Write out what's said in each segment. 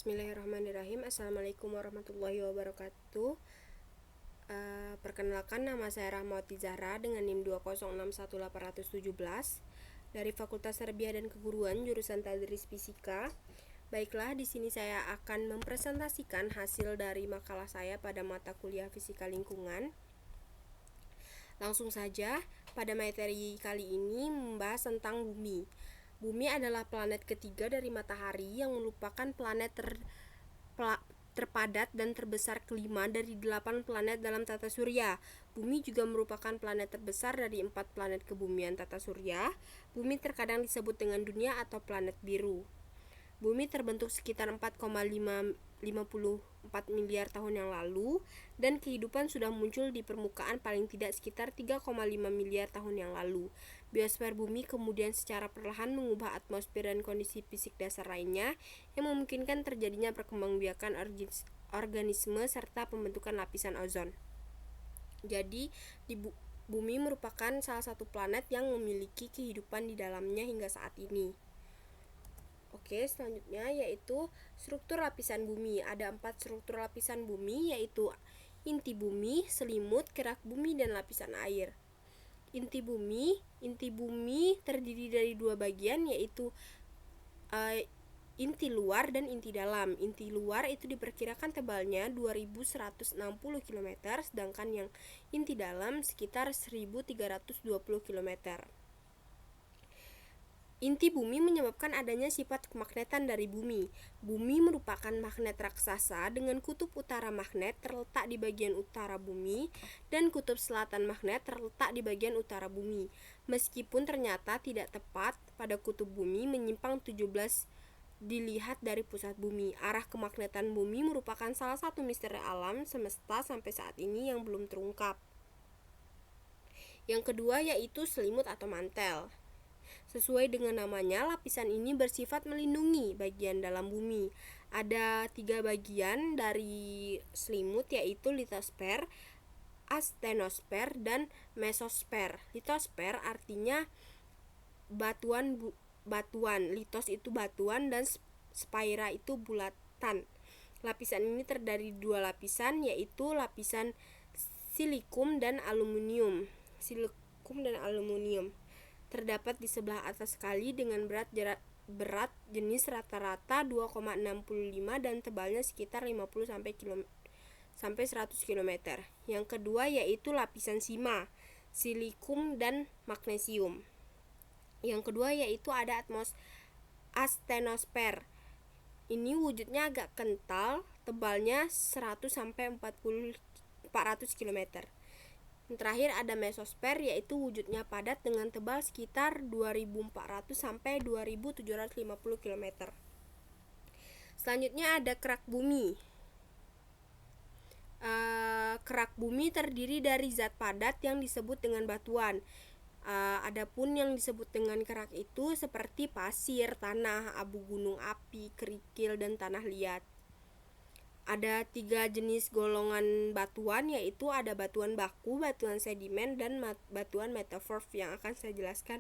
Bismillahirrahmanirrahim. Assalamualaikum warahmatullahi wabarakatuh. Perkenalkan, nama saya Rahmawati Zahra dengan NIM 2061817 dari Fakultas Tarbiyah dan Keguruan jurusan Tadris Fisika. Baiklah, di sini saya akan mempresentasikan hasil dari makalah saya pada mata kuliah Fisika Lingkungan. Langsung saja, pada materi kali ini membahas tentang bumi. Bumi adalah planet ketiga dari matahari yang merupakan planet terpadat dan terbesar kelima dari 8 planet dalam tata surya. Bumi juga merupakan planet terbesar dari 4 planet kebumian tata surya. Bumi terkadang disebut dengan dunia atau planet biru. Bumi terbentuk sekitar 4,54 miliar tahun yang lalu, dan kehidupan sudah muncul di permukaan paling tidak sekitar 3,5 miliar tahun yang lalu. Biosfer bumi kemudian secara perlahan mengubah atmosfer dan kondisi fisik dasar lainnya yang memungkinkan terjadinya perkembangbiakan organisme serta pembentukan lapisan ozon. Jadi, bumi merupakan salah satu planet yang memiliki kehidupan di dalamnya hingga saat ini. Oke, selanjutnya yaitu struktur lapisan bumi. Ada 4 struktur lapisan bumi, yaitu inti bumi, selimut, kerak bumi, dan lapisan air. Inti bumi terdiri dari 2 bagian, yaitu inti luar dan inti dalam. Inti luar itu diperkirakan tebalnya 2160 km, sedangkan yang inti dalam sekitar 1320 km. Inti bumi menyebabkan adanya sifat kemagnetan dari bumi. Bumi merupakan magnet raksasa dengan kutub utara magnet terletak di bagian utara bumi dan kutub selatan magnet terletak di bagian utara bumi. Meskipun ternyata tidak tepat pada kutub bumi menyimpang 17 dilihat dari pusat bumi. Arah kemagnetan bumi merupakan salah satu misteri alam semesta sampai saat ini yang belum terungkap. Yang kedua yaitu selimut atau mantel. Sesuai dengan namanya, lapisan ini bersifat melindungi bagian dalam bumi. Ada 3 bagian dari selimut, yaitu litosfer, astenosfer, dan mesosfer. Litosfer artinya batuan, litos itu batuan, dan sphaira itu bulatan. Lapisan ini terdiri 2 lapisan, yaitu lapisan silikum dan aluminium. Terdapat di sebelah atas sekali dengan berat jenis rata-rata 2,65 dan tebalnya sekitar 50 sampai 100 km. Yang kedua yaitu lapisan sima, silikum dan magnesium. Yang kedua yaitu ada astenosfer. Ini wujudnya agak kental, tebalnya 100 sampai 400 km. Yang terakhir ada mesosfer, yaitu wujudnya padat dengan tebal sekitar 2400 sampai 2750 km. Selanjutnya ada kerak bumi. Kerak bumi terdiri dari zat padat yang disebut dengan batuan. Adapun yang disebut dengan kerak itu seperti pasir, tanah, abu gunung api, kerikil, dan tanah liat. Ada 3 jenis golongan batuan, yaitu ada batuan baku, batuan sedimen, dan batuan metamorf yang akan saya jelaskan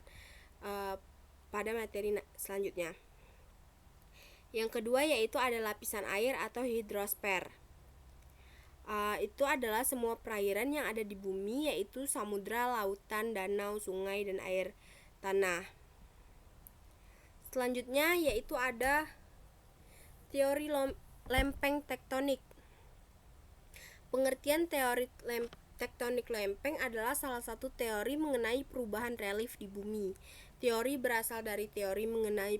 pada materi selanjutnya. Yang kedua yaitu ada lapisan air atau hidrosfer. Itu adalah semua perairan yang ada di bumi, yaitu samudra, lautan, danau, sungai, dan air tanah. Selanjutnya yaitu ada teori lempeng tektonik. Pengertian teori tektonik lempeng adalah salah satu teori mengenai perubahan relief di bumi. Teori berasal dari teori mengenai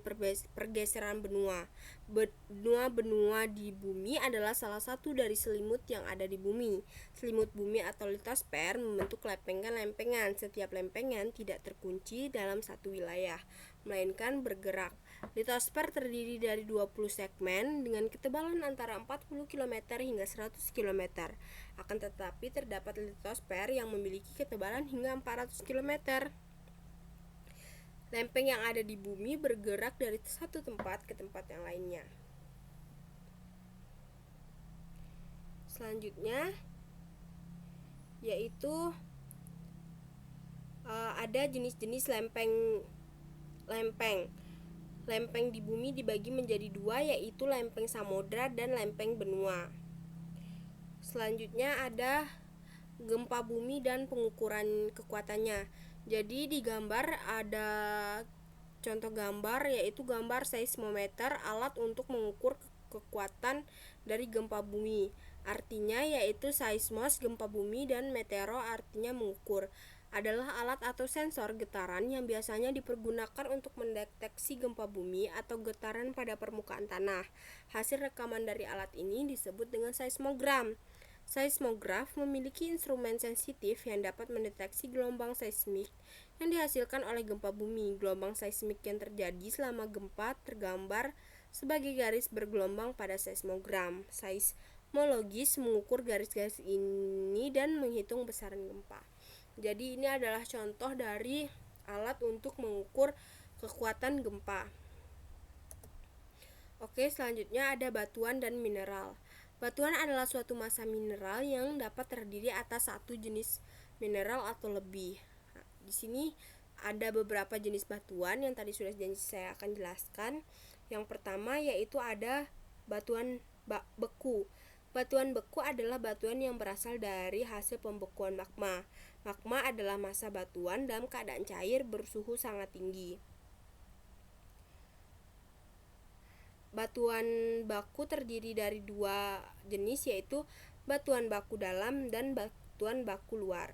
pergeseran benua. Benua di bumi adalah salah satu dari selimut yang ada di bumi. Selimut bumi atau litosfer membentuk lempengan-lempengan. Setiap lempengan tidak terkunci dalam satu wilayah, melainkan bergerak. Litosfer terdiri dari 20 segmen dengan ketebalan antara 40 km hingga 100 km. Akan tetapi terdapat litosfer yang memiliki ketebalan hingga 400 km. Lempeng yang ada di bumi bergerak dari satu tempat ke tempat yang lainnya. Selanjutnya yaitu ada jenis-jenis lempeng. Lempeng di bumi dibagi menjadi dua, yaitu lempeng samudra dan lempeng benua. Selanjutnya ada gempa bumi dan pengukuran kekuatannya. Jadi di gambar ada contoh gambar, yaitu gambar seismometer, alat untuk mengukur kekuatan dari gempa bumi. Artinya yaitu seismos gempa bumi dan metero artinya mengukur. Adalah alat atau sensor getaran yang biasanya dipergunakan untuk mendeteksi gempa bumi atau getaran pada permukaan tanah. Hasil rekaman dari alat ini disebut dengan seismogram. Seismograf memiliki instrumen sensitif yang dapat mendeteksi gelombang seismik yang dihasilkan oleh gempa bumi. Gelombang seismik yang terjadi selama gempa tergambar sebagai garis bergelombang pada seismogram. Seismologis mengukur garis-garis ini dan menghitung besaran gempa. Jadi ini adalah contoh dari alat untuk mengukur kekuatan gempa. Oke, selanjutnya ada batuan dan mineral. Batuan adalah suatu massa mineral yang dapat terdiri atas satu jenis mineral atau lebih. Nah, di sini ada beberapa jenis batuan yang tadi sudah janji saya akan jelaskan. Yang pertama yaitu ada batuan beku. Batuan beku adalah batuan yang berasal dari hasil pembekuan magma. Magma adalah massa batuan dalam keadaan cair bersuhu sangat tinggi. Batuan baku terdiri dari dua jenis, yaitu batuan baku dalam dan batuan baku luar.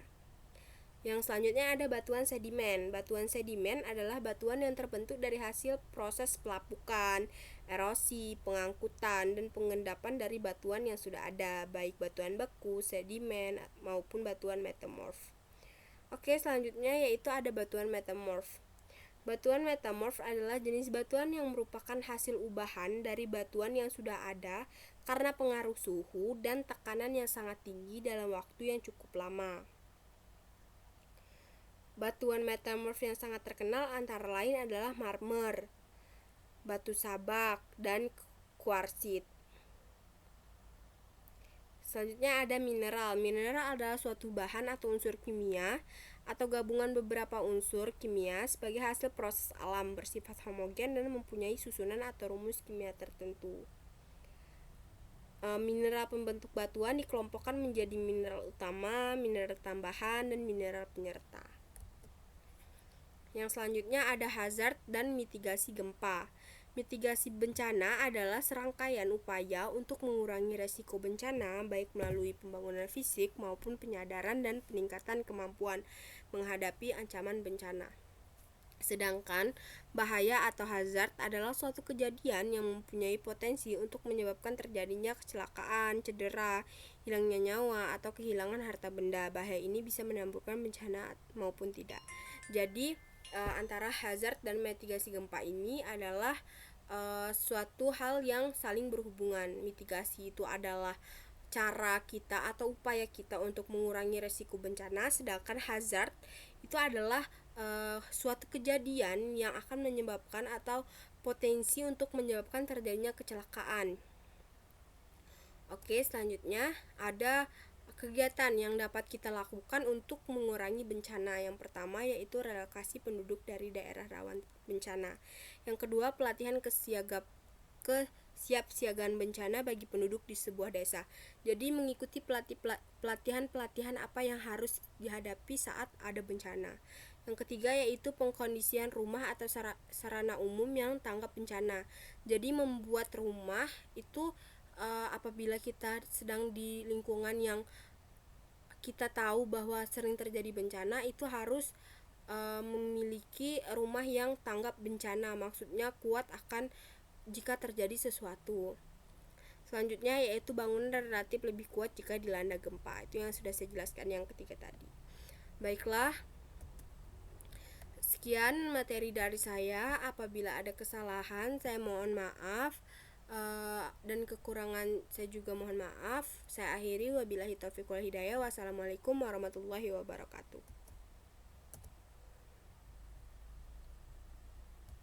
Yang selanjutnya ada batuan sedimen. Batuan sedimen adalah batuan yang terbentuk dari hasil proses pelapukan, erosi, pengangkutan, dan pengendapan dari batuan yang sudah ada, baik batuan beku, sedimen, maupun batuan metamorf. Oke, selanjutnya yaitu ada batuan metamorf. Batuan metamorf adalah jenis batuan yang merupakan hasil ubahan dari batuan yang sudah ada karena pengaruh suhu dan tekanan yang sangat tinggi dalam waktu yang cukup lama. Batuan metamorf yang sangat terkenal antara lain adalah marmer, batu sabak, dan kuarsit. Selanjutnya ada mineral. Mineral adalah suatu bahan atau unsur kimia atau gabungan beberapa unsur kimia sebagai hasil proses alam, bersifat homogen dan mempunyai susunan atau rumus kimia tertentu. Mineral pembentuk batuan dikelompokkan menjadi mineral utama, mineral tambahan, dan mineral penyerta. Yang selanjutnya ada hazard dan mitigasi gempa. Mitigasi bencana adalah serangkaian upaya untuk mengurangi resiko bencana, baik melalui pembangunan fisik maupun penyadaran dan peningkatan kemampuan menghadapi ancaman bencana. Sedangkan bahaya atau hazard adalah suatu kejadian yang mempunyai potensi untuk menyebabkan terjadinya kecelakaan, cedera, hilangnya nyawa, atau kehilangan harta benda. Bahaya ini bisa menimbulkan bencana maupun tidak. Jadi antara hazard dan mitigasi gempa ini adalah suatu hal yang saling berhubungan. Mitigasi itu adalah cara kita atau upaya kita untuk mengurangi resiko bencana, sedangkan hazard itu adalah suatu kejadian yang akan menyebabkan atau potensi untuk menyebabkan terjadinya kecelakaan. Oke, selanjutnya ada kegiatan yang dapat kita lakukan untuk mengurangi bencana. Yang pertama yaitu relokasi penduduk dari daerah rawan bencana. Yang kedua, pelatihan kesiapsiagaan bencana bagi penduduk di sebuah desa. Jadi mengikuti pelatihan-pelatihan apa yang harus dihadapi saat ada bencana. Yang ketiga yaitu pengkondisian rumah atau sarana umum yang tanggap bencana. Jadi membuat rumah itu apabila kita sedang di lingkungan yang kita tahu bahwa sering terjadi bencana, itu harus memiliki rumah yang tanggap bencana, maksudnya kuat akan jika terjadi sesuatu. Selanjutnya yaitu bangunan relatif lebih kuat jika dilanda gempa. Itu yang sudah saya jelaskan yang ketiga tadi. Baiklah, sekian materi dari saya. Apabila ada kesalahan saya mohon maaf, dan kekurangan saya juga mohon maaf. Saya akhiri, wabillahi taufiq wal hidayah. Wassalamualaikum warahmatullahi wabarakatuh.